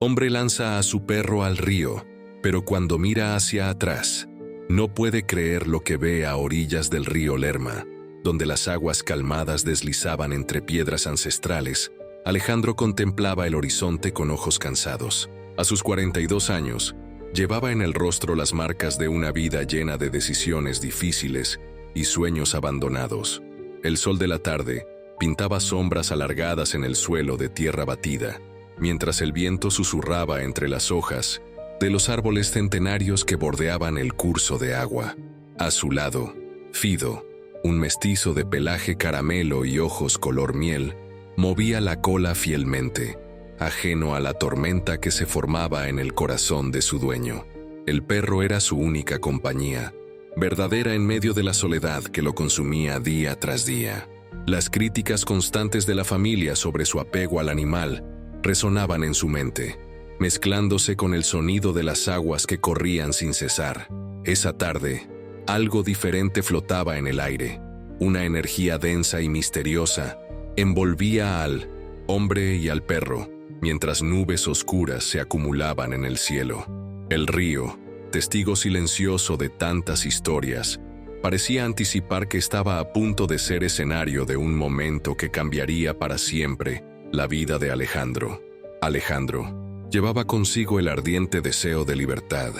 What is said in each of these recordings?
Hombre lanza a su perro al río, pero cuando mira hacia atrás, no puede creer lo que ve a orillas del río Lerma, donde las aguas calmadas deslizaban entre piedras ancestrales. Alejandro contemplaba el horizonte con ojos cansados. A sus 42 años, llevaba en el rostro las marcas de una vida llena de decisiones difíciles y sueños abandonados. El sol de la tarde pintaba sombras alargadas en el suelo de tierra batida, mientras el viento susurraba entre las hojas de los árboles centenarios que bordeaban el curso de agua. A su lado, Fido, un mestizo de pelaje caramelo y ojos color miel, movía la cola fielmente, ajeno a la tormenta que se formaba en el corazón de su dueño. El perro era su única compañía, verdadera en medio de la soledad que lo consumía día tras día. Las críticas constantes de la familia sobre su apego al animal resonaban en su mente, mezclándose con el sonido de las aguas que corrían sin cesar. Esa tarde, algo diferente flotaba en el aire. Una energía densa y misteriosa envolvía al hombre y al perro, mientras nubes oscuras se acumulaban en el cielo. El río, testigo silencioso de tantas historias, parecía anticipar que estaba a punto de ser escenario de un momento que cambiaría para siempre la vida de Alejandro. Alejandro llevaba consigo el ardiente deseo de libertad,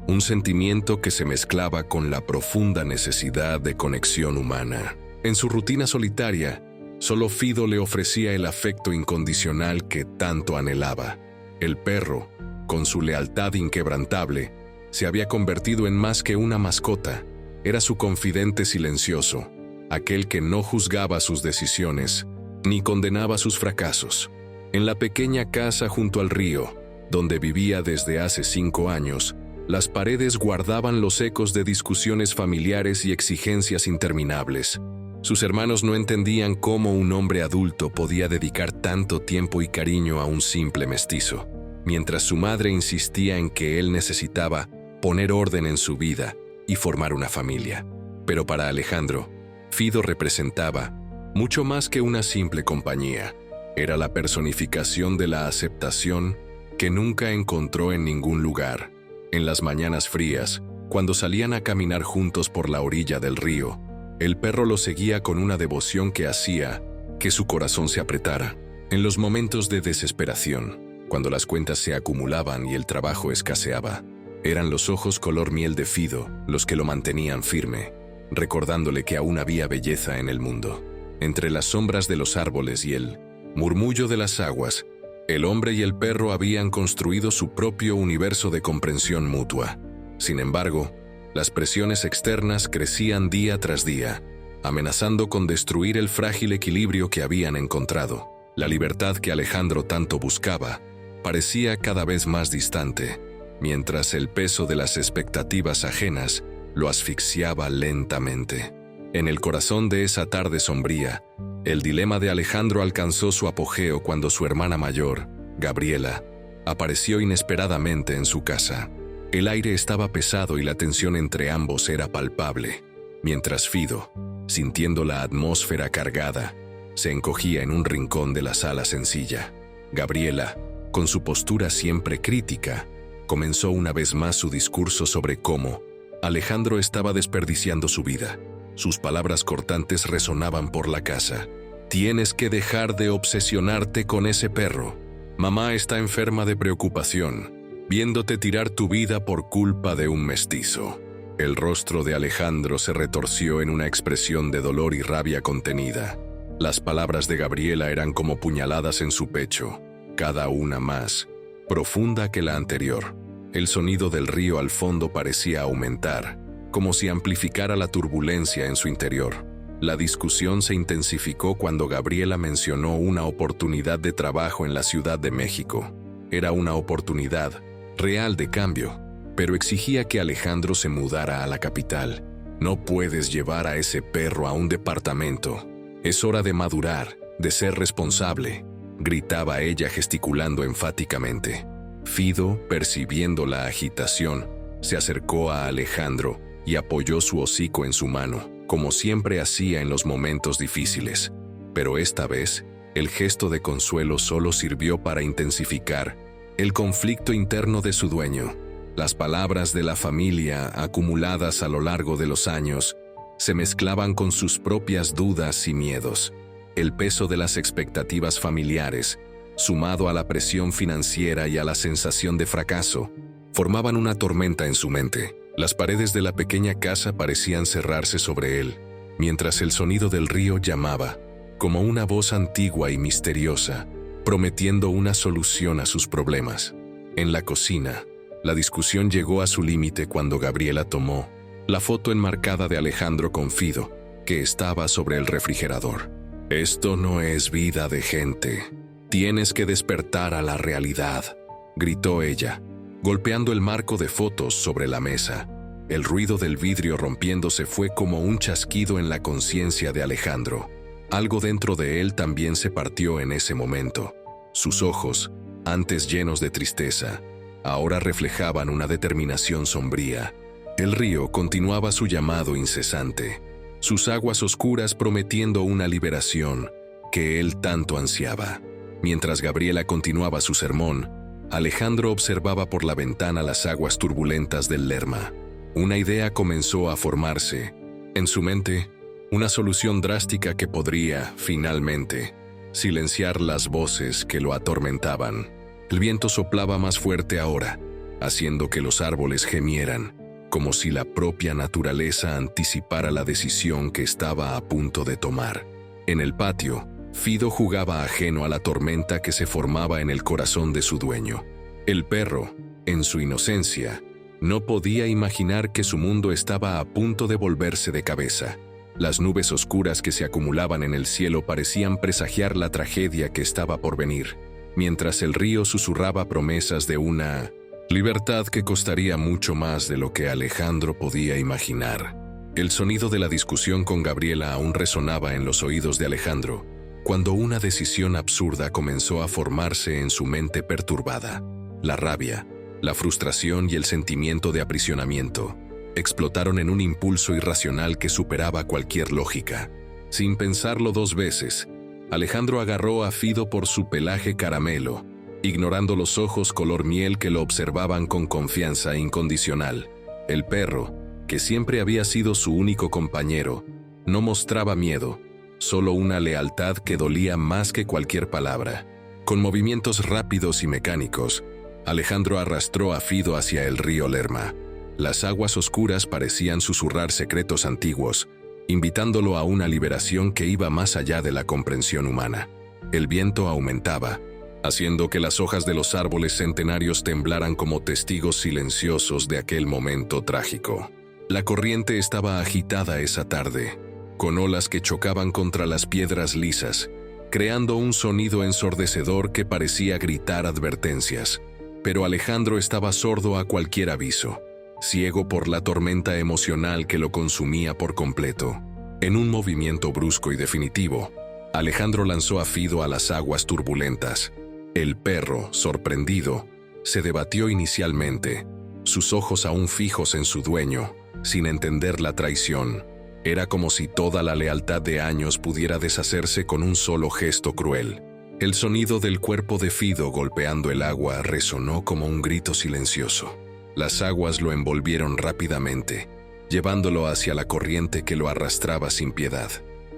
un sentimiento que se mezclaba con la profunda necesidad de conexión humana. En su rutina solitaria, solo Fido le ofrecía el afecto incondicional que tanto anhelaba. El perro, con su lealtad inquebrantable, se había convertido en más que una mascota. Era su confidente silencioso, aquel que no juzgaba sus decisiones ni condenaba sus fracasos. En la pequeña casa junto al río, donde vivía desde hace 5 años, las paredes guardaban los ecos de discusiones familiares y exigencias interminables. Sus hermanos no entendían cómo un hombre adulto podía dedicar tanto tiempo y cariño a un simple mestizo, mientras su madre insistía en que él necesitaba poner orden en su vida y formar una familia. Pero para Alejandro, Fido representaba mucho más que una simple compañía. Era la personificación de la aceptación que nunca encontró en ningún lugar. En las mañanas frías, cuando salían a caminar juntos por la orilla del río, el perro lo seguía con una devoción que hacía que su corazón se apretara. En los momentos de desesperación, cuando las cuentas se acumulaban y el trabajo escaseaba, eran los ojos color miel de Fido los que lo mantenían firme, recordándole que aún había belleza en el mundo. Entre las sombras de los árboles y el murmullo de las aguas, el hombre y el perro habían construido su propio universo de comprensión mutua. Sin embargo, las presiones externas crecían día tras día, amenazando con destruir el frágil equilibrio que habían encontrado. La libertad que Alejandro tanto buscaba parecía cada vez más distante, mientras el peso de las expectativas ajenas lo asfixiaba lentamente. En el corazón de esa tarde sombría, el dilema de Alejandro alcanzó su apogeo cuando su hermana mayor, Gabriela, apareció inesperadamente en su casa. El aire estaba pesado y la tensión entre ambos era palpable, mientras Fido, sintiendo la atmósfera cargada, se encogía en un rincón de la sala sencilla. Gabriela, con su postura siempre crítica, comenzó una vez más su discurso sobre cómo Alejandro estaba desperdiciando su vida. Sus palabras cortantes resonaban por la casa. «Tienes que dejar de obsesionarte con ese perro. Mamá está enferma de preocupación, viéndote tirar tu vida por culpa de un mestizo». El rostro de Alejandro se retorció en una expresión de dolor y rabia contenida. Las palabras de Gabriela eran como puñaladas en su pecho, cada una más profunda que la anterior. El sonido del río al fondo parecía aumentar, como si amplificara la turbulencia en su interior. La discusión se intensificó cuando Gabriela mencionó una oportunidad de trabajo en la Ciudad de México. Era una oportunidad real de cambio, pero exigía que Alejandro se mudara a la capital. «No puedes llevar a ese perro a un departamento. Es hora de madurar, de ser responsable», gritaba ella gesticulando enfáticamente. Fido, percibiendo la agitación, se acercó a Alejandro y apoyó su hocico en su mano, como siempre hacía en los momentos difíciles. Pero esta vez, el gesto de consuelo solo sirvió para intensificar el conflicto interno de su dueño, las palabras de la familia acumuladas a lo largo de los años, se mezclaban con sus propias dudas y miedos. El peso de las expectativas familiares, sumado a la presión financiera y a la sensación de fracaso, formaban una tormenta en su mente. Las paredes de la pequeña casa parecían cerrarse sobre él, mientras el sonido del río llamaba, como una voz antigua y misteriosa, prometiendo una solución a sus problemas. En la cocina, la discusión llegó a su límite cuando Gabriela tomó la foto enmarcada de Alejandro con Fido, que estaba sobre el refrigerador. «Esto no es vida de gente. Tienes que despertar a la realidad», gritó ella, golpeando el marco de fotos sobre la mesa. El ruido del vidrio rompiéndose fue como un chasquido en la conciencia de Alejandro. Algo dentro de él también se partió en ese momento. Sus ojos, antes llenos de tristeza, ahora reflejaban una determinación sombría. El río continuaba su llamado incesante, sus aguas oscuras prometiendo una liberación que él tanto ansiaba. Mientras Gabriela continuaba su sermón, Alejandro observaba por la ventana las aguas turbulentas del Lerma. Una idea comenzó a formarse. En su mente, una solución drástica que podría, finalmente, silenciar las voces que lo atormentaban. El viento soplaba más fuerte ahora, haciendo que los árboles gemieran, como si la propia naturaleza anticipara la decisión que estaba a punto de tomar. En el patio, Fido jugaba ajeno a la tormenta que se formaba en el corazón de su dueño. El perro, en su inocencia, no podía imaginar que su mundo estaba a punto de volverse de cabeza. Las nubes oscuras que se acumulaban en el cielo parecían presagiar la tragedia que estaba por venir, mientras el río susurraba promesas de una libertad que costaría mucho más de lo que Alejandro podía imaginar. El sonido de la discusión con Gabriela aún resonaba en los oídos de Alejandro, cuando una decisión absurda comenzó a formarse en su mente perturbada. La rabia, la frustración y el sentimiento de aprisionamiento explotaron en un impulso irracional que superaba cualquier lógica. Sin pensarlo dos veces, Alejandro agarró a Fido por su pelaje caramelo, ignorando los ojos color miel que lo observaban con confianza incondicional. El perro, que siempre había sido su único compañero, no mostraba miedo, solo una lealtad que dolía más que cualquier palabra. Con movimientos rápidos y mecánicos, Alejandro arrastró a Fido hacia el río Lerma. Las aguas oscuras parecían susurrar secretos antiguos, invitándolo a una liberación que iba más allá de la comprensión humana. El viento aumentaba, haciendo que las hojas de los árboles centenarios temblaran como testigos silenciosos de aquel momento trágico. La corriente estaba agitada esa tarde, con olas que chocaban contra las piedras lisas, creando un sonido ensordecedor que parecía gritar advertencias. Pero Alejandro estaba sordo a cualquier aviso, ciego por la tormenta emocional que lo consumía por completo. En un movimiento brusco y definitivo, Alejandro lanzó a Fido a las aguas turbulentas. El perro, sorprendido, se debatió inicialmente, sus ojos aún fijos en su dueño, sin entender la traición. Era como si toda la lealtad de años pudiera deshacerse con un solo gesto cruel. El sonido del cuerpo de Fido golpeando el agua resonó como un grito silencioso. Las aguas lo envolvieron rápidamente, llevándolo hacia la corriente que lo arrastraba sin piedad.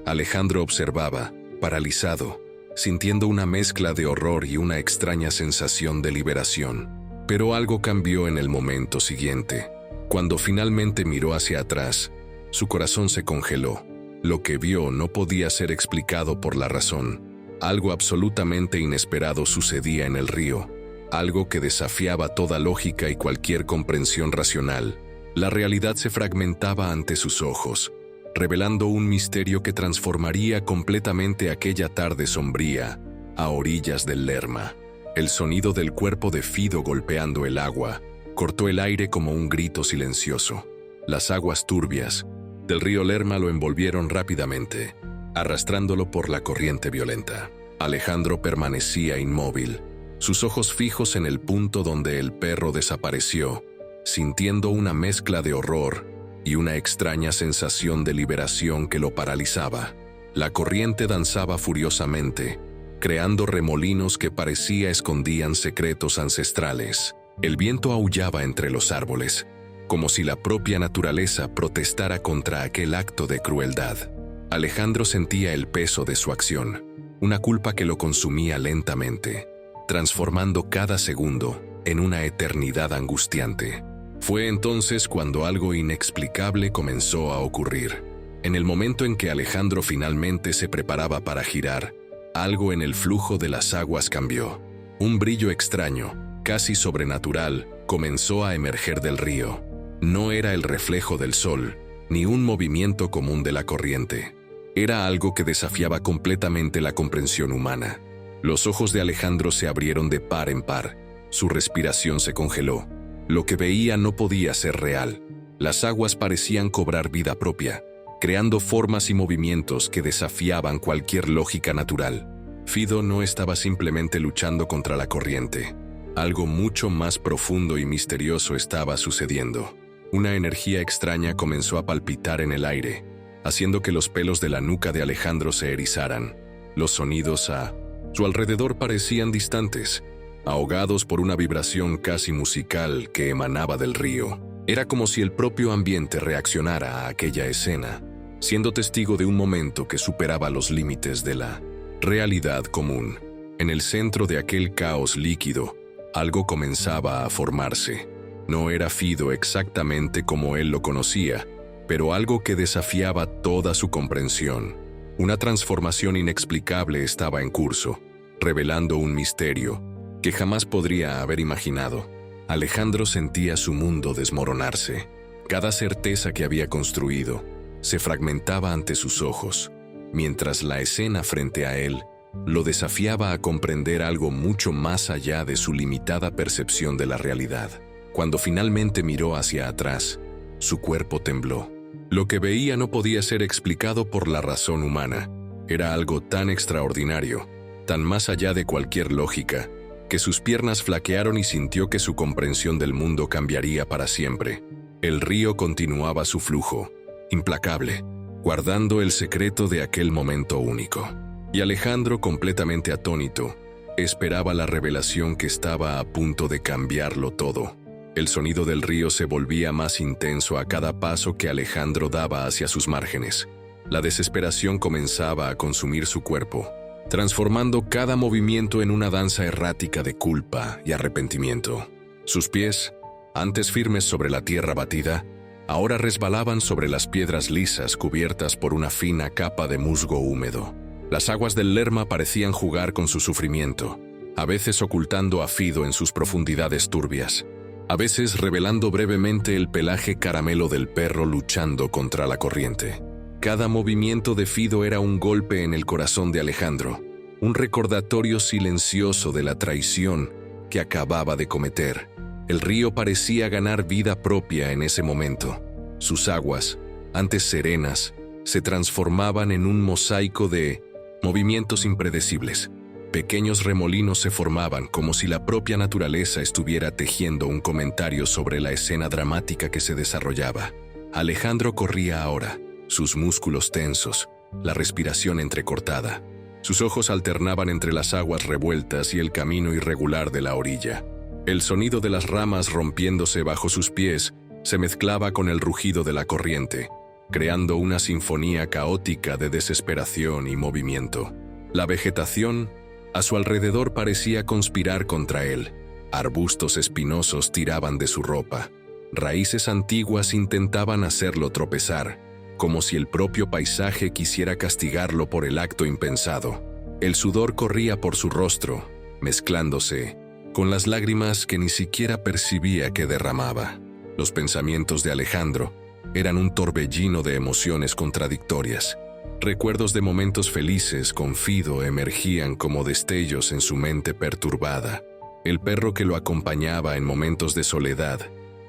Alejandro observaba, paralizado, sintiendo una mezcla de horror y una extraña sensación de liberación. Pero algo cambió en el momento siguiente. Cuando finalmente miró hacia atrás, su corazón se congeló. Lo que vio no podía ser explicado por la razón. Algo absolutamente inesperado sucedía en el río, algo que desafiaba toda lógica y cualquier comprensión racional. La realidad se fragmentaba ante sus ojos, revelando un misterio que transformaría completamente aquella tarde sombría a orillas del Lerma. El sonido del cuerpo de Fido golpeando el agua cortó el aire como un grito silencioso. Las aguas turbias del río Lerma lo envolvieron rápidamente, arrastrándolo por la corriente violenta. Alejandro permanecía inmóvil, sus ojos fijos en el punto donde el perro desapareció, sintiendo una mezcla de horror y una extraña sensación de liberación que lo paralizaba. La corriente danzaba furiosamente, creando remolinos que parecía escondían secretos ancestrales. El viento aullaba entre los árboles, como si la propia naturaleza protestara contra aquel acto de crueldad. Alejandro sentía el peso de su acción, una culpa que lo consumía lentamente, transformando cada segundo en una eternidad angustiante. Fue entonces cuando algo inexplicable comenzó a ocurrir. En el momento en que Alejandro finalmente se preparaba para girar, algo en el flujo de las aguas cambió. Un brillo extraño, casi sobrenatural, comenzó a emerger del río. No era el reflejo del sol, ni un movimiento común de la corriente. Era algo que desafiaba completamente la comprensión humana. Los ojos de Alejandro se abrieron de par en par. Su respiración se congeló. Lo que veía no podía ser real. Las aguas parecían cobrar vida propia, creando formas y movimientos que desafiaban cualquier lógica natural. Fido no estaba simplemente luchando contra la corriente. Algo mucho más profundo y misterioso estaba sucediendo. Una energía extraña comenzó a palpitar en el aire, haciendo que los pelos de la nuca de Alejandro se erizaran. Los sonidos a su alrededor parecían distantes, ahogados por una vibración casi musical que emanaba del río. Era como si el propio ambiente reaccionara a aquella escena, siendo testigo de un momento que superaba los límites de la realidad común. En el centro de aquel caos líquido, algo comenzaba a formarse. No era Fido exactamente como él lo conocía, pero algo que desafiaba toda su comprensión. Una transformación inexplicable estaba en curso, revelando un misterio que jamás podría haber imaginado. Alejandro sentía su mundo desmoronarse. Cada certeza que había construido se fragmentaba ante sus ojos, mientras la escena frente a él lo desafiaba a comprender algo mucho más allá de su limitada percepción de la realidad. Cuando finalmente miró hacia atrás, su cuerpo tembló. Lo que veía no podía ser explicado por la razón humana. Era algo tan extraordinario, tan más allá de cualquier lógica, que sus piernas flaquearon y sintió que su comprensión del mundo cambiaría para siempre. El río continuaba su flujo, implacable, guardando el secreto de aquel momento único. Y Alejandro, completamente atónito, esperaba la revelación que estaba a punto de cambiarlo todo. El sonido del río se volvía más intenso a cada paso que Alejandro daba hacia sus márgenes. La desesperación comenzaba a consumir su cuerpo, transformando cada movimiento en una danza errática de culpa y arrepentimiento. Sus pies, antes firmes sobre la tierra batida, ahora resbalaban sobre las piedras lisas cubiertas por una fina capa de musgo húmedo. Las aguas del Lerma parecían jugar con su sufrimiento, a veces ocultando a Fido en sus profundidades turbias, a veces revelando brevemente el pelaje caramelo del perro luchando contra la corriente. Cada movimiento de Fido era un golpe en el corazón de Alejandro, un recordatorio silencioso de la traición que acababa de cometer. El río parecía ganar vida propia en ese momento. Sus aguas, antes serenas, se transformaban en un mosaico de movimientos impredecibles. Pequeños remolinos se formaban como si la propia naturaleza estuviera tejiendo un comentario sobre la escena dramática que se desarrollaba. Alejandro corría ahora, sus músculos tensos, la respiración entrecortada. Sus ojos alternaban entre las aguas revueltas y el camino irregular de la orilla. El sonido de las ramas rompiéndose bajo sus pies se mezclaba con el rugido de la corriente, creando una sinfonía caótica de desesperación y movimiento. La vegetación a su alrededor parecía conspirar contra él. Arbustos espinosos tiraban de su ropa. Raíces antiguas intentaban hacerlo tropezar, como si el propio paisaje quisiera castigarlo por el acto impensado. El sudor corría por su rostro, mezclándose con las lágrimas que ni siquiera percibía que derramaba. Los pensamientos de Alejandro eran un torbellino de emociones contradictorias. Recuerdos de momentos felices con Fido emergían como destellos en su mente perturbada. El perro que lo acompañaba en momentos de soledad,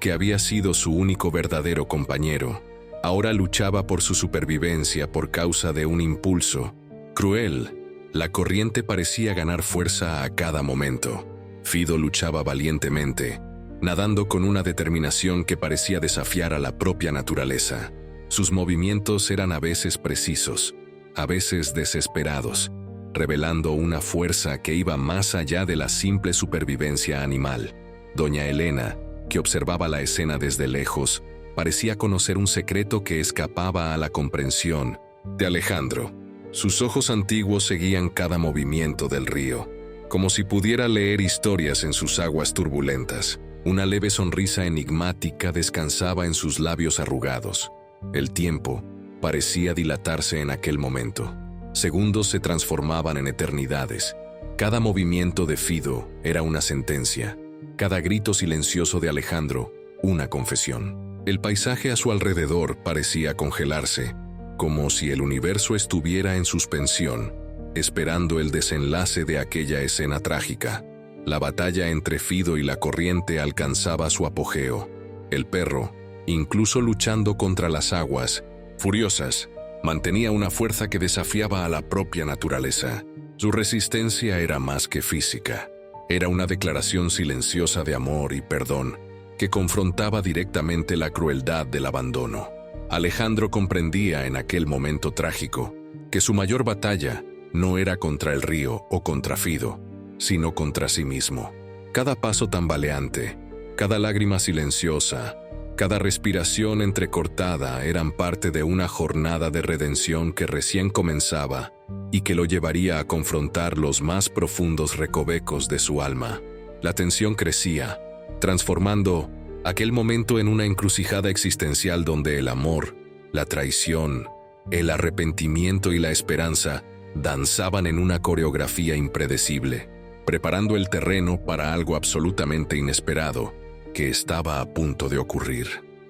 que había sido su único verdadero compañero, ahora luchaba por su supervivencia por causa de un impulso cruel. La corriente parecía ganar fuerza a cada momento. Fido luchaba valientemente, nadando con una determinación que parecía desafiar a la propia naturaleza. Sus movimientos eran a veces precisos, a veces desesperados, revelando una fuerza que iba más allá de la simple supervivencia animal. Doña Elena, que observaba la escena desde lejos, parecía conocer un secreto que escapaba a la comprensión de Alejandro. Sus ojos antiguos seguían cada movimiento del río, como si pudiera leer historias en sus aguas turbulentas. Una leve sonrisa enigmática descansaba en sus labios arrugados. El tiempo parecía dilatarse en aquel momento. Segundos se transformaban en eternidades. Cada movimiento de Fido era una sentencia. Cada grito silencioso de Alejandro, una confesión. El paisaje a su alrededor parecía congelarse, como si el universo estuviera en suspensión, esperando el desenlace de aquella escena trágica. La batalla entre Fido y la corriente alcanzaba su apogeo. El perro, incluso luchando contra las aguas, furiosas, mantenía una fuerza que desafiaba a la propia naturaleza. Su resistencia era más que física. Era una declaración silenciosa de amor y perdón que confrontaba directamente la crueldad del abandono. Alejandro comprendía en aquel momento trágico que su mayor batalla no era contra el río o contra Fido, sino contra sí mismo. Cada paso tambaleante, cada lágrima silenciosa, cada respiración entrecortada eran parte de una jornada de redención que recién comenzaba y que lo llevaría a confrontar los más profundos recovecos de su alma. La tensión crecía, transformando aquel momento en una encrucijada existencial donde el amor, la traición, el arrepentimiento y la esperanza danzaban en una coreografía impredecible, preparando el terreno para algo absolutamente inesperado que estaba a punto de ocurrir.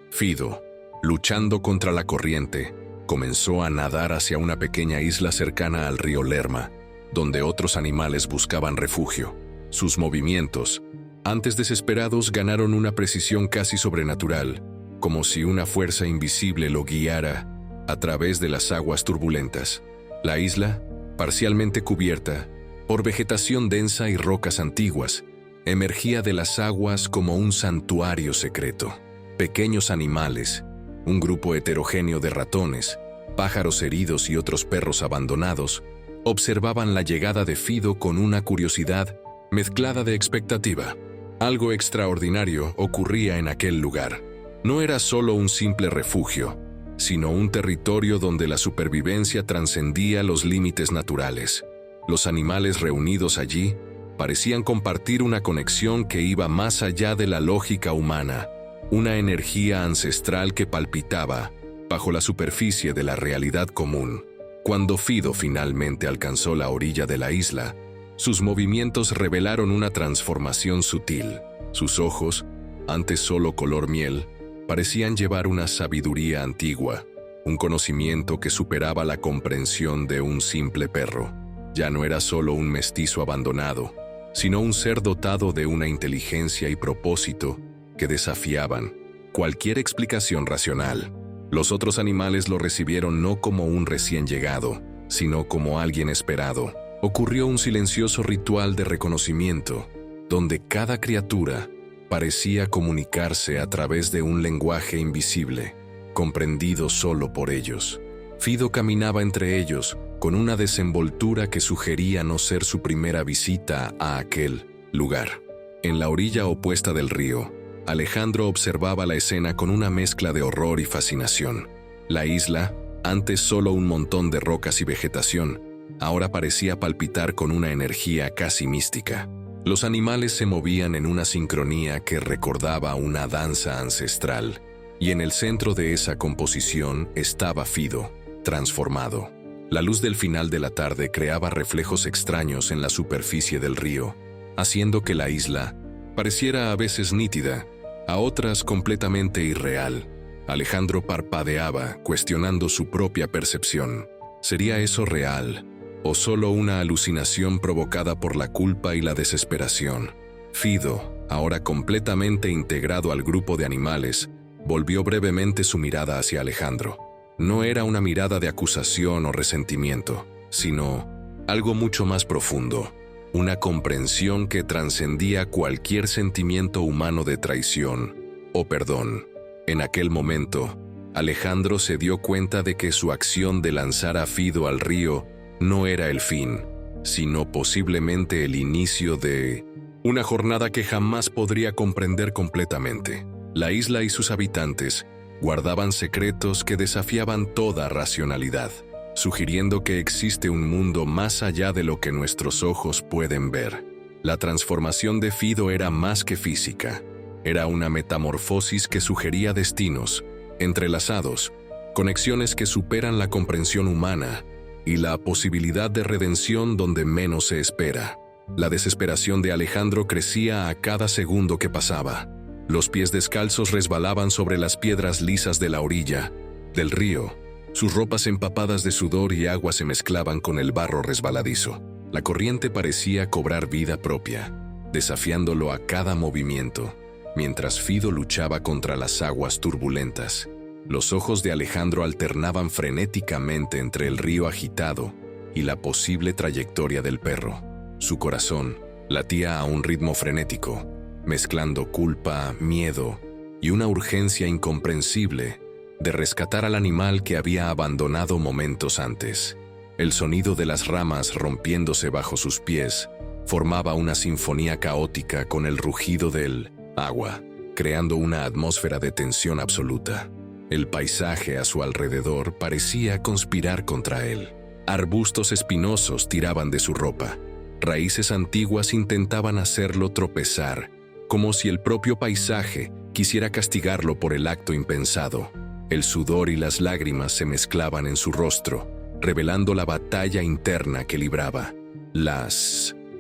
Fido, luchando contra la corriente, comenzó a nadar hacia una pequeña isla cercana al río Lerma, donde otros animales buscaban refugio. Sus movimientos, antes desesperados, ganaron una precisión casi sobrenatural, como si una fuerza invisible lo guiara a través de las aguas turbulentas. La isla, parcialmente cubierta por vegetación densa y rocas antiguas, emergía de las aguas como un santuario secreto. Pequeños animales, un grupo heterogéneo de ratones, pájaros heridos y otros perros abandonados, observaban la llegada de Fido con una curiosidad mezclada de expectativa. Algo extraordinario ocurría en aquel lugar. No era solo un simple refugio, sino un territorio donde la supervivencia trascendía los límites naturales. Los animales reunidos allí parecían compartir una conexión que iba más allá de la lógica humana, una energía ancestral que palpitaba bajo la superficie de la realidad común. Cuando Fido finalmente alcanzó la orilla de la isla, sus movimientos revelaron una transformación sutil. Sus ojos, antes solo color miel, parecían llevar una sabiduría antigua, un conocimiento que superaba la comprensión de un simple perro. Ya no era solo un mestizo abandonado, sino un ser dotado de una inteligencia y propósito que desafiaban cualquier explicación racional. Los otros animales lo recibieron no como un recién llegado, sino como alguien esperado. Ocurrió un silencioso ritual de reconocimiento, donde cada criatura parecía comunicarse a través de un lenguaje invisible, comprendido solo por ellos. Fido caminaba entre ellos con una desenvoltura que sugería no ser su primera visita a aquel lugar. En la orilla opuesta del río, Alejandro observaba la escena con una mezcla de horror y fascinación. La isla, antes solo un montón de rocas y vegetación, ahora parecía palpitar con una energía casi mística. Los animales se movían en una sincronía que recordaba una danza ancestral, y en el centro de esa composición estaba Fido, transformado. La luz del final de la tarde creaba reflejos extraños en la superficie del río, haciendo que la isla pareciera a veces nítida, a otras completamente irreal. Alejandro parpadeaba, cuestionando su propia percepción. ¿Sería eso real, o solo una alucinación provocada por la culpa y la desesperación? Fido, ahora completamente integrado al grupo de animales, volvió brevemente su mirada hacia Alejandro. No era una mirada de acusación o resentimiento, sino algo mucho más profundo, una comprensión que trascendía cualquier sentimiento humano de traición o perdón. En aquel momento, Alejandro se dio cuenta de que su acción de lanzar a Fido al río no era el fin, sino posiblemente el inicio de una jornada que jamás podría comprender completamente. La isla y sus habitantes guardaban secretos que desafiaban toda racionalidad, sugiriendo que existe un mundo más allá de lo que nuestros ojos pueden ver. La transformación de Fido era más que física, era una metamorfosis que sugería destinos entrelazados, conexiones que superan la comprensión humana y la posibilidad de redención donde menos se espera. La desesperación de Alejandro crecía a cada segundo que pasaba. Los pies descalzos resbalaban sobre las piedras lisas de la orilla del río. Sus ropas empapadas de sudor y agua se mezclaban con el barro resbaladizo. La corriente parecía cobrar vida propia, desafiándolo a cada movimiento, mientras Fido luchaba contra las aguas turbulentas. Los ojos de Alejandro alternaban frenéticamente entre el río agitado y la posible trayectoria del perro. Su corazón latía a un ritmo frenético, mezclando culpa, miedo y una urgencia incomprensible de rescatar al animal que había abandonado momentos antes. El sonido de las ramas rompiéndose bajo sus pies formaba una sinfonía caótica con el rugido del agua, creando una atmósfera de tensión absoluta. El paisaje a su alrededor parecía conspirar contra él. Arbustos espinosos tiraban de su ropa. Raíces antiguas intentaban hacerlo tropezar, como si el propio paisaje quisiera castigarlo por el acto impensado. El sudor y las lágrimas se mezclaban en su rostro, revelando la batalla interna que libraba. La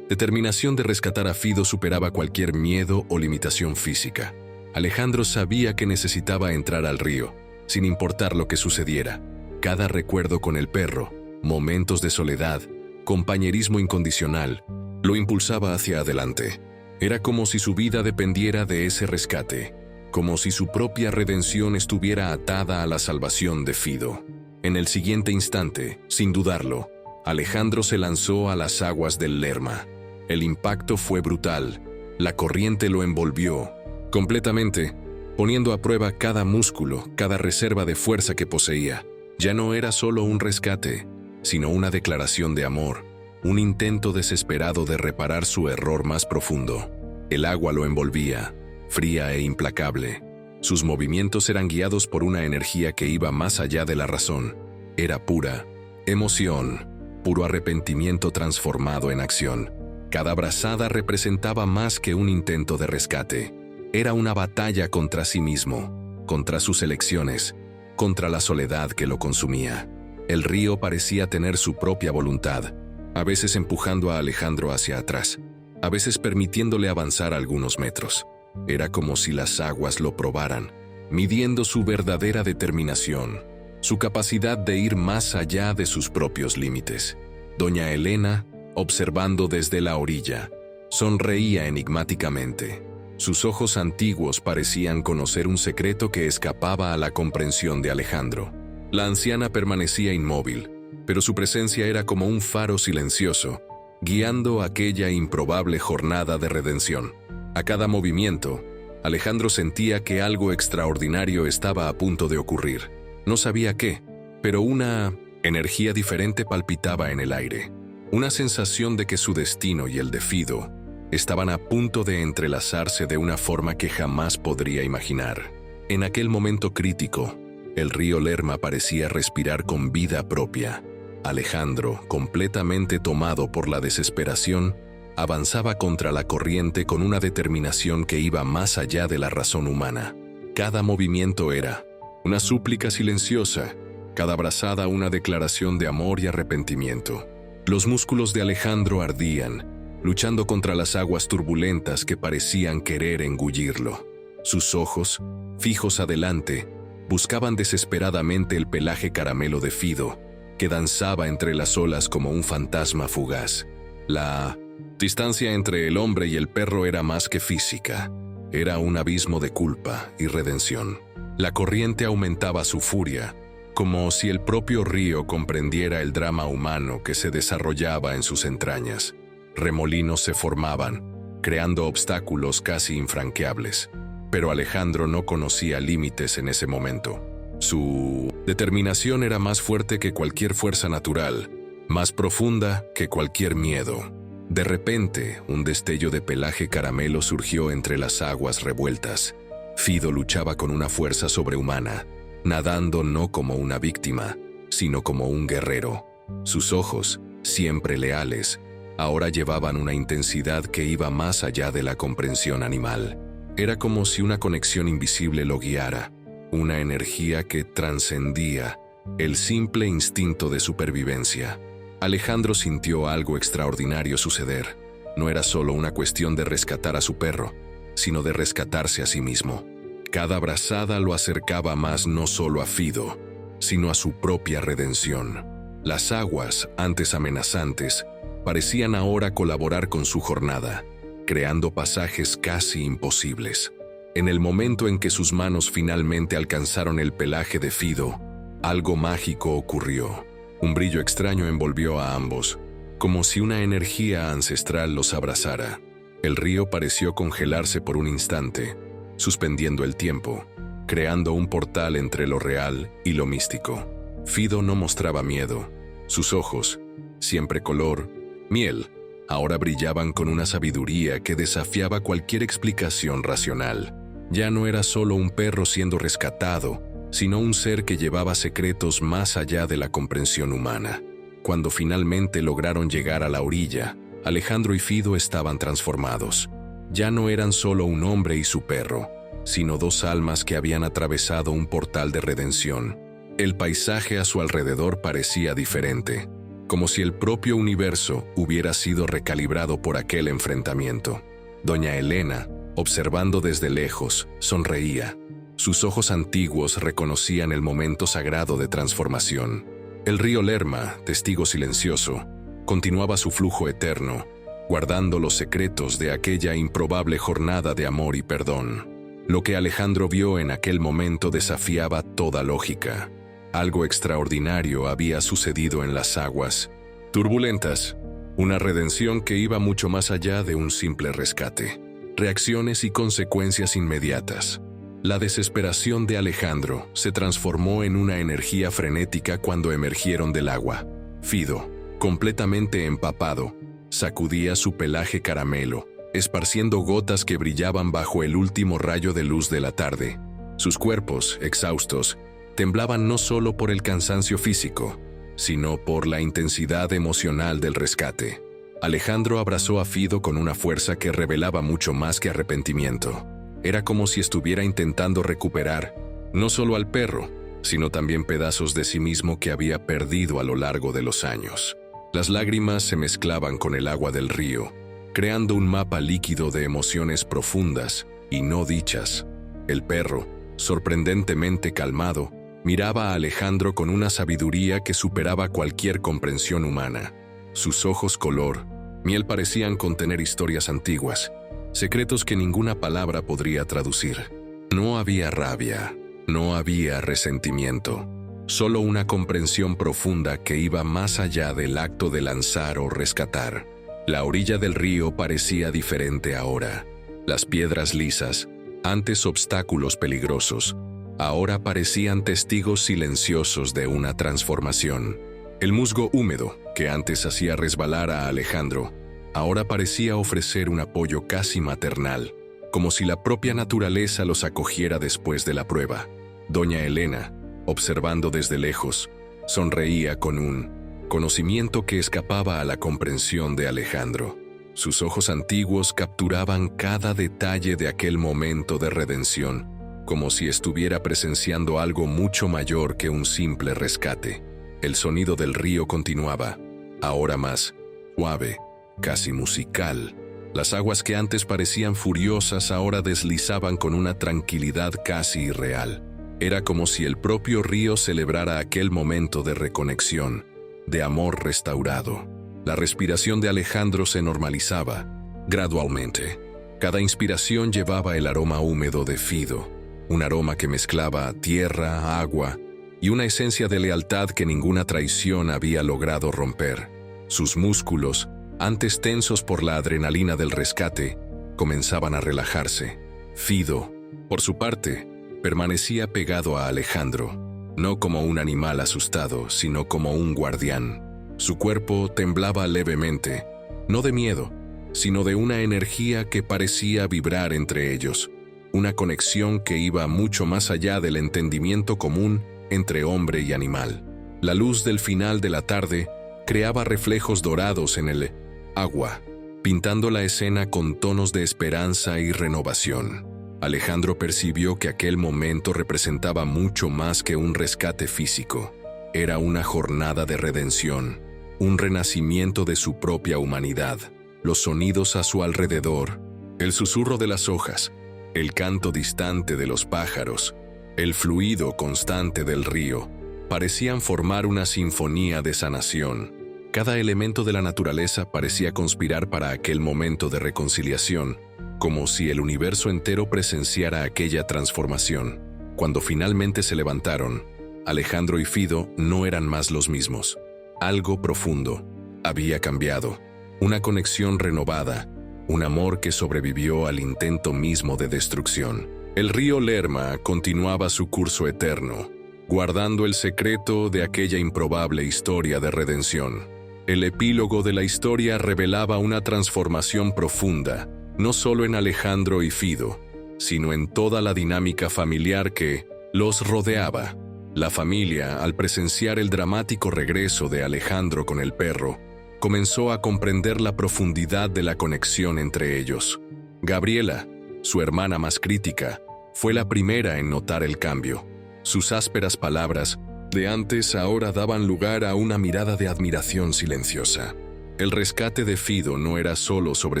determinación de rescatar a Fido superaba cualquier miedo o limitación física. Alejandro sabía que necesitaba entrar al río, sin importar lo que sucediera. Cada recuerdo con el perro, momentos de soledad, compañerismo incondicional, lo impulsaba hacia adelante. Era como si su vida dependiera de ese rescate, como si su propia redención estuviera atada a la salvación de Fido. En el siguiente instante, sin dudarlo, Alejandro se lanzó a las aguas del Lerma. El impacto fue brutal. La corriente lo envolvió completamente, poniendo a prueba cada músculo, cada reserva de fuerza que poseía. Ya no era solo un rescate, sino una declaración de amor, un intento desesperado de reparar su error más profundo. El agua lo envolvía, fría e implacable. Sus movimientos eran guiados por una energía que iba más allá de la razón. Era pura emoción, puro arrepentimiento transformado en acción. Cada brazada representaba más que un intento de rescate. Era una batalla contra sí mismo, contra sus elecciones, contra la soledad que lo consumía. El río parecía tener su propia voluntad, a veces empujando a Alejandro hacia atrás, a veces permitiéndole avanzar algunos metros. Era como si las aguas lo probaran, midiendo su verdadera determinación, su capacidad de ir más allá de sus propios límites. Doña Elena, observando desde la orilla, sonreía enigmáticamente. Sus ojos antiguos parecían conocer un secreto que escapaba a la comprensión de Alejandro. La anciana permanecía inmóvil, pero su presencia era como un faro silencioso, guiando aquella improbable jornada de redención. A cada movimiento, Alejandro sentía que algo extraordinario estaba a punto de ocurrir. No sabía qué, pero una energía diferente palpitaba en el aire. Una sensación de que su destino y el de Fido estaban a punto de entrelazarse de una forma que jamás podría imaginar. En aquel momento crítico, el río Lerma parecía respirar con vida propia. Alejandro, completamente tomado por la desesperación, avanzaba contra la corriente con una determinación que iba más allá de la razón humana. Cada movimiento era una súplica silenciosa, cada brazada una declaración de amor y arrepentimiento. Los músculos de Alejandro ardían, luchando contra las aguas turbulentas que parecían querer engullirlo. Sus ojos, fijos adelante, buscaban desesperadamente el pelaje caramelo de Fido, que danzaba entre las olas como un fantasma fugaz. La distancia entre el hombre y el perro era más que física, era un abismo de culpa y redención. La corriente aumentaba su furia, como si el propio río comprendiera el drama humano que se desarrollaba en sus entrañas. Remolinos se formaban, creando obstáculos casi infranqueables, pero Alejandro no conocía límites en ese momento. Su determinación era más fuerte que cualquier fuerza natural, más profunda que cualquier miedo. De repente, un destello de pelaje caramelo surgió entre las aguas revueltas. Fido luchaba con una fuerza sobrehumana, nadando no como una víctima, sino como un guerrero. Sus ojos, siempre leales, ahora llevaban una intensidad que iba más allá de la comprensión animal. Era como si una conexión invisible lo guiara, una energía que trascendía el simple instinto de supervivencia. Alejandro sintió algo extraordinario suceder. No era solo una cuestión de rescatar a su perro, sino de rescatarse a sí mismo. Cada brazada lo acercaba más no solo a Fido, sino a su propia redención. Las aguas, antes amenazantes, parecían ahora colaborar con su jornada, creando pasajes casi imposibles. En el momento en que sus manos finalmente alcanzaron el pelaje de Fido, algo mágico ocurrió. Un brillo extraño envolvió a ambos, como si una energía ancestral los abrazara. El río pareció congelarse por un instante, suspendiendo el tiempo, creando un portal entre lo real y lo místico. Fido no mostraba miedo. Sus ojos, siempre color miel, ahora brillaban con una sabiduría que desafiaba cualquier explicación racional. Ya no era solo un perro siendo rescatado, sino un ser que llevaba secretos más allá de la comprensión humana. Cuando finalmente lograron llegar a la orilla, Alejandro y Fido estaban transformados. Ya no eran solo un hombre y su perro, sino dos almas que habían atravesado un portal de redención. El paisaje a su alrededor parecía diferente, como si el propio universo hubiera sido recalibrado por aquel enfrentamiento. Doña Elena, observando desde lejos, sonreía. Sus ojos antiguos reconocían el momento sagrado de transformación. El río Lerma, testigo silencioso, continuaba su flujo eterno, guardando los secretos de aquella improbable jornada de amor y perdón. Lo que Alejandro vio en aquel momento desafiaba toda lógica. Algo extraordinario había sucedido en las aguas turbulentas, una redención que iba mucho más allá de un simple rescate. Reacciones y consecuencias inmediatas. La desesperación de Alejandro se transformó en una energía frenética cuando emergieron del agua. Fido, completamente empapado, sacudía su pelaje caramelo, esparciendo gotas que brillaban bajo el último rayo de luz de la tarde. Sus cuerpos, exhaustos, temblaban no solo por el cansancio físico, sino por la intensidad emocional del rescate. Alejandro abrazó a Fido con una fuerza que revelaba mucho más que arrepentimiento. Era como si estuviera intentando recuperar, no solo al perro, sino también pedazos de sí mismo que había perdido a lo largo de los años. Las lágrimas se mezclaban con el agua del río, creando un mapa líquido de emociones profundas y no dichas. El perro, sorprendentemente calmado, miraba a Alejandro con una sabiduría que superaba cualquier comprensión humana. Sus ojos color miel parecían contener historias antiguas, secretos que ninguna palabra podría traducir. No había rabia, no había resentimiento, solo una comprensión profunda que iba más allá del acto de lanzar o rescatar. La orilla del río parecía diferente ahora. Las piedras lisas, antes obstáculos peligrosos, ahora parecían testigos silenciosos de una transformación. El musgo húmedo, que antes hacía resbalar a Alejandro, ahora parecía ofrecer un apoyo casi maternal, como si la propia naturaleza los acogiera después de la prueba. Doña Elena, observando desde lejos, sonreía con un conocimiento que escapaba a la comprensión de Alejandro. Sus ojos antiguos capturaban cada detalle de aquel momento de redención, como si estuviera presenciando algo mucho mayor que un simple rescate. El sonido del río continuaba, ahora más suave, casi musical. Las aguas que antes parecían furiosas ahora deslizaban con una tranquilidad casi irreal. Era como si el propio río celebrara aquel momento de reconexión, de amor restaurado. La respiración de Alejandro se normalizaba, gradualmente. Cada inspiración llevaba el aroma húmedo de Fido, un aroma que mezclaba tierra, agua y una esencia de lealtad que ninguna traición había logrado romper. Sus músculos, antes tensos por la adrenalina del rescate, comenzaban a relajarse. Fido, por su parte, permanecía pegado a Alejandro, no como un animal asustado, sino como un guardián. Su cuerpo temblaba levemente, no de miedo, sino de una energía que parecía vibrar entre ellos, una conexión que iba mucho más allá del entendimiento común entre hombre y animal. La luz del final de la tarde creaba reflejos dorados en el agua, pintando la escena con tonos de esperanza y renovación. Alejandro percibió que aquel momento representaba mucho más que un rescate físico. Era una jornada de redención, un renacimiento de su propia humanidad. Los sonidos a su alrededor, el susurro de las hojas, el canto distante de los pájaros, el fluido constante del río, parecían formar una sinfonía de sanación. Cada elemento de la naturaleza parecía conspirar para aquel momento de reconciliación, como si el universo entero presenciara aquella transformación. Cuando finalmente se levantaron, Alejandro y Fido no eran más los mismos. Algo profundo había cambiado, una conexión renovada, un amor que sobrevivió al intento mismo de destrucción. El río Lerma continuaba su curso eterno, guardando el secreto de aquella improbable historia de redención. El epílogo de la historia revelaba una transformación profunda, no solo en Alejandro y Fido, sino en toda la dinámica familiar que los rodeaba. La familia, al presenciar el dramático regreso de Alejandro con el perro, comenzó a comprender la profundidad de la conexión entre ellos. Gabriela, su hermana más crítica, fue la primera en notar el cambio. Sus ásperas palabras de antes ahora daban lugar a una mirada de admiración silenciosa. El rescate de Fido no era solo sobre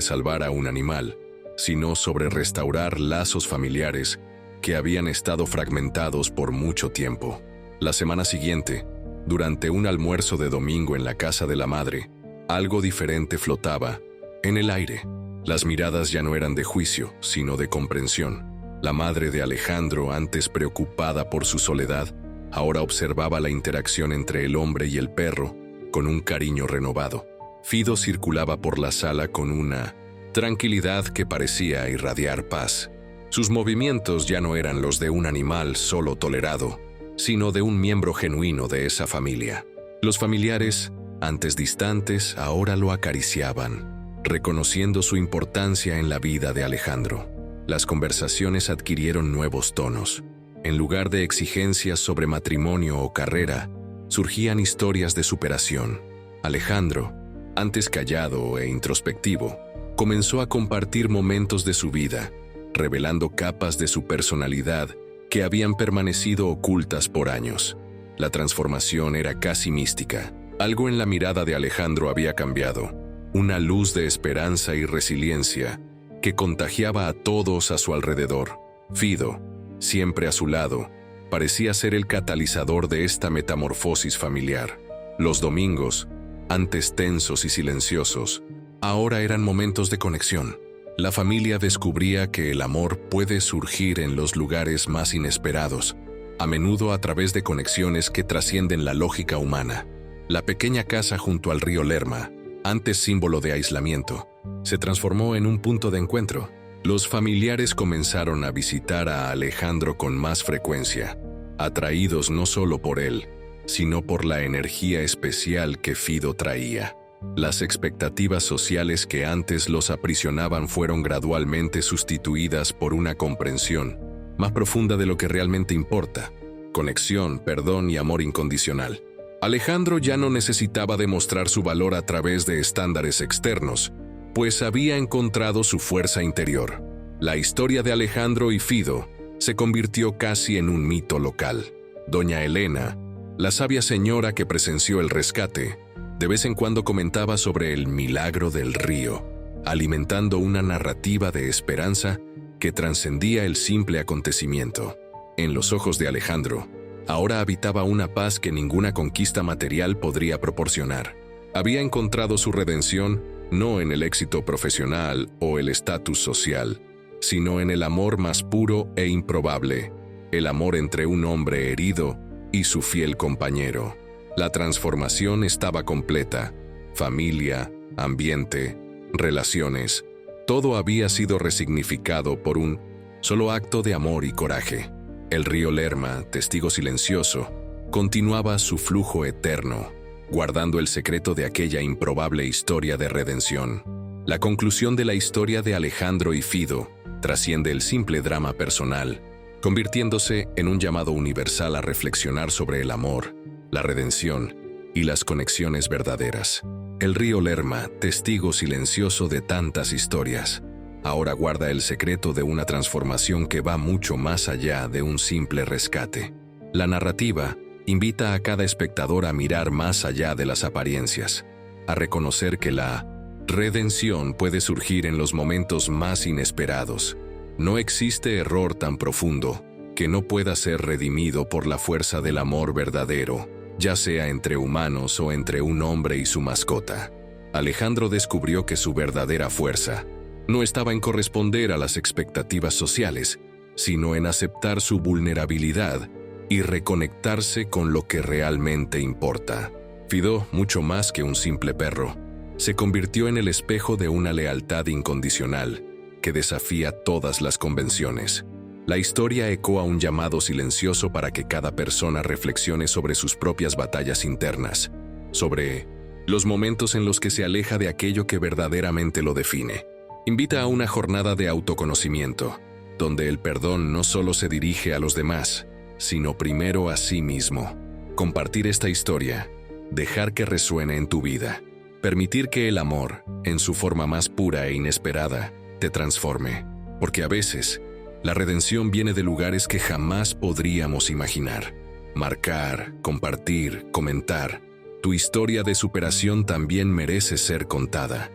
salvar a un animal, sino sobre restaurar lazos familiares que habían estado fragmentados por mucho tiempo. La semana siguiente, durante un almuerzo de domingo en la casa de la madre, algo diferente flotaba en el aire. Las miradas ya no eran de juicio, sino de comprensión. La madre de Alejandro, antes preocupada por su soledad, ahora observaba la interacción entre el hombre y el perro con un cariño renovado. Fido circulaba por la sala con una tranquilidad que parecía irradiar paz. Sus movimientos ya no eran los de un animal solo tolerado, sino de un miembro genuino de esa familia. Los familiares, antes distantes, ahora lo acariciaban, reconociendo su importancia en la vida de Alejandro. Las conversaciones adquirieron nuevos tonos. En lugar de exigencias sobre matrimonio o carrera, surgían historias de superación. Alejandro, antes callado e introspectivo, comenzó a compartir momentos de su vida, revelando capas de su personalidad que habían permanecido ocultas por años. La transformación era casi mística. Algo en la mirada de Alejandro había cambiado, una luz de esperanza y resiliencia que contagiaba a todos a su alrededor. Fido, siempre a su lado, parecía ser el catalizador de esta metamorfosis familiar. Los domingos, antes tensos y silenciosos, ahora eran momentos de conexión. La familia descubría que el amor puede surgir en los lugares más inesperados, a menudo a través de conexiones que trascienden la lógica humana. La pequeña casa junto al río Lerma, antes símbolo de aislamiento, se transformó en un punto de encuentro. Los familiares comenzaron a visitar a Alejandro con más frecuencia, atraídos no solo por él, sino por la energía especial que Fido traía. Las expectativas sociales que antes los aprisionaban fueron gradualmente sustituidas por una comprensión más profunda de lo que realmente importa: conexión, perdón y amor incondicional. Alejandro ya no necesitaba demostrar su valor a través de estándares externos, pues había encontrado su fuerza interior. La historia de Alejandro y Fido se convirtió casi en un mito local. Doña Elena, la sabia señora que presenció el rescate, de vez en cuando comentaba sobre el milagro del río, alimentando una narrativa de esperanza que trascendía el simple acontecimiento. En los ojos de Alejandro, ahora habitaba una paz que ninguna conquista material podría proporcionar. Había encontrado su redención no en el éxito profesional o el estatus social, sino en el amor más puro e improbable, el amor entre un hombre herido y su fiel compañero. La transformación estaba completa. Familia, ambiente, relaciones, todo había sido resignificado por un solo acto de amor y coraje. El río Lerma, testigo silencioso, continuaba su flujo eterno, guardando el secreto de aquella improbable historia de redención. La conclusión de la historia de Alejandro y Fido trasciende el simple drama personal, convirtiéndose en un llamado universal a reflexionar sobre el amor, la redención y las conexiones verdaderas. El río Lerma, testigo silencioso de tantas historias, ahora guarda el secreto de una transformación que va mucho más allá de un simple rescate. La narrativa invita a cada espectador a mirar más allá de las apariencias, a reconocer que la redención puede surgir en los momentos más inesperados. No existe error tan profundo que no pueda ser redimido por la fuerza del amor verdadero, ya sea entre humanos o entre un hombre y su mascota. Alejandro descubrió que su verdadera fuerza no estaba en corresponder a las expectativas sociales, sino en aceptar su vulnerabilidad y reconectarse con lo que realmente importa. Fido, mucho más que un simple perro, se convirtió en el espejo de una lealtad incondicional que desafía todas las convenciones. La historia ecoa un llamado silencioso para que cada persona reflexione sobre sus propias batallas internas, sobre los momentos en los que se aleja de aquello que verdaderamente lo define. Invita a una jornada de autoconocimiento, donde el perdón no solo se dirige a los demás, sino primero a sí mismo. Compartir esta historia, dejar que resuene en tu vida, permitir que el amor, en su forma más pura e inesperada, te transforme, porque a veces la redención viene de lugares que jamás podríamos imaginar. Marcar, compartir, comentar. Tu historia de superación también merece ser contada.